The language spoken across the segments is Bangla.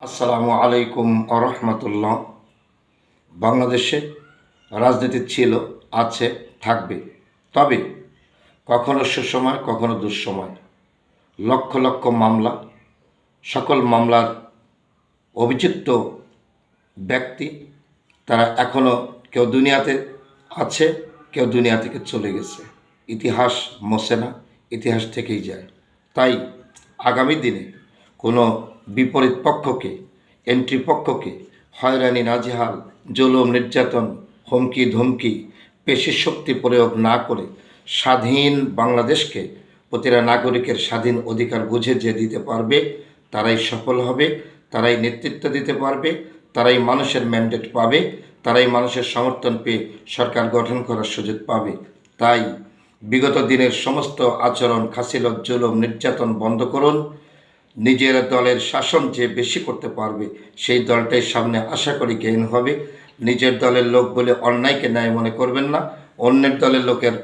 আসসালামু আলাইকুম আরহামতুল্লাহ। বাংলাদেশে রাজনীতি ছিল, আছে, থাকবে। তবে কখনো সুসময়, কখনো দুঃসময়। লক্ষ লক্ষ মামলা, সকল মামলার অভিযুক্ত ব্যক্তি তারা এখনও কেউ দুনিয়াতে আছে, কেউ দুনিয়া থেকে চলে গেছে। ইতিহাস মোছে না, ইতিহাস থেকেই যায়। তাই আগামী দিনে কোনো বিপরীত পক্ষকে, এন্ট্রি পক্ষকে হয়রানি নাজেহাল, জুলুম নির্যাতন, হুমকি ধমকি, পেশি শক্তি প্রয়োগ না করে স্বাধীন বাংলাদেশকে প্রতিটা নাগরিকের স্বাধীন অধিকার বুঝে যে দিতে পারবে তারাই সফল হবে, তারাই নেতৃত্ব দিতে পারবে, তারাই মানুষের ম্যান্ডেট পাবে, তারাই মানুষের সমর্থন পেয়ে সরকার গঠন করার সুযোগ পাবে। তাই বিগত দিনের সমস্ত আচরণ, খাসিলত, জুলুম নির্যাতন বন্ধ করুন। নিজের দলের শাসন যে বেশি করতে পারবে সেই দলটাই সামনে আশা করি গেইন হবে। নিজের দলের লোক বলে অন্যায়কে ন্যায় মনে করবেন না, অন্যের দলের লোকের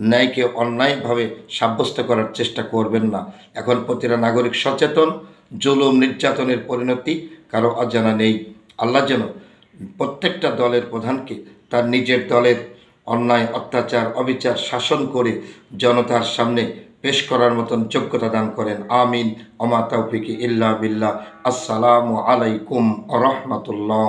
ন্যায়কে অন্যায়ভাবে সাব্যস্ত করার চেষ্টা করবেন না। এখন প্রতিটা নাগরিক সচেতন। জুলুম নির্যাতনের পরিণতি কারো অজানা নেই। আল্লাহ যেন প্রত্যেকটা দলের প্রধানকে তার নিজের দলের অন্যায়, অত্যাচার, অবিচার শাসন করে জনতার সামনে পেশ করার মতন যোগ্যতা দান করেন। আমিন। ওমা তাওফিকি ইল্লা বিল্লাহ। আসসালামু আলাইকুম ওয়া রাহমাতুল্লাহ।